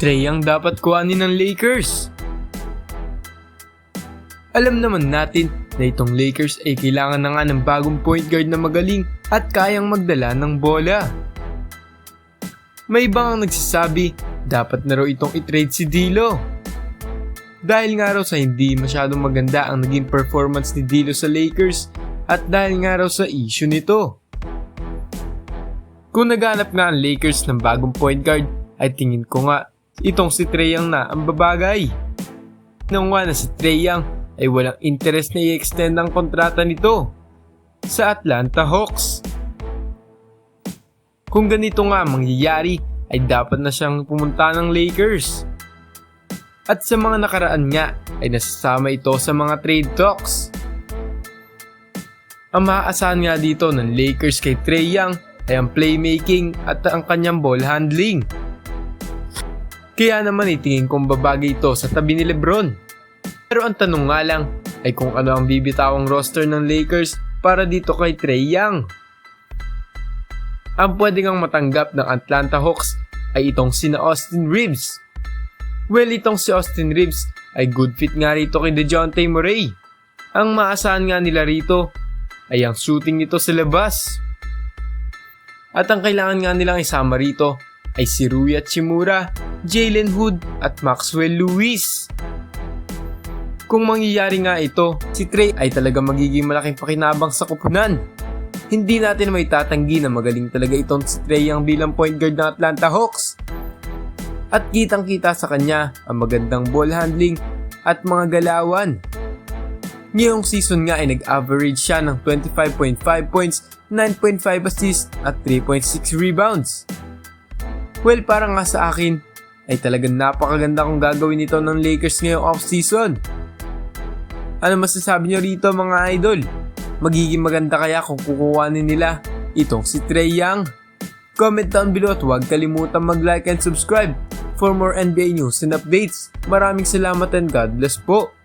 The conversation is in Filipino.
Trae ang dapat kuhanin ng Lakers. Alam naman natin na itong Lakers ay kailangan na nga ng bagong point guard na magaling at kayang magdala ng bola. May ibang ang nagsasabi, dapat na raw itong i-trade si D'Lo. Dahil nga raw sa hindi masyadong maganda ang naging performance ni D'Lo sa Lakers at dahil nga raw sa issue nito. Kung naghanap nga ang Lakers ng bagong point guard, ay tingin ko nga itong si Trae Young na ang babagay. Nung nga na si Trae Young ay walang interest na i-extend ang kontrata nito sa Atlanta Hawks. Kung ganito nga mangyayari ay dapat na siyang pumunta ng Lakers. At sa mga nakaraan nga ay nasasama ito sa mga trade talks. Ang maaasahan nga dito ng Lakers kay Trae Young ay ang playmaking at ang kanyang ball handling. Kaya naman itingin kong babagay ito sa tabi ni LeBron. Pero ang tanong nga lang ay kung ano ang bibitawang roster ng Lakers para dito kay Trae Young. Ang pwede ngang matanggap ng Atlanta Hawks ay itong sina Austin Reeves. Well, itong si Austin Reeves ay good fit nga rito kay DeJounte Murray. Ang maasahan nga nila rito ay ang shooting nito sa labas. At ang kailangan nga nilang isama rito ay si Rui Hachimura, Jalen Hood at Maxwell Lewis. Kung mangyayari nga ito, si Trae ay talaga magiging malaking pakinabang sa koponan. Hindi natin may tatanggi na magaling talaga itong si Trae Young bilang point guard ng Atlanta Hawks. At kitang kita sa kanya ang magandang ball handling at mga galawan. Ngayong season nga ay nag-average siya ng 25.5 points, 9.5 assists at 3.6 rebounds. Well, para nga sa akin ay talagang napakaganda kung gagawin ito ng Lakers ngayong off-season. Ano masasabi nyo rito mga idol? Magiging maganda kaya kung kukuhanin nila itong si Trae Young? Comment down below at huwag kalimutan mag-like and subscribe for more NBA news and updates. Maraming salamat and God bless po!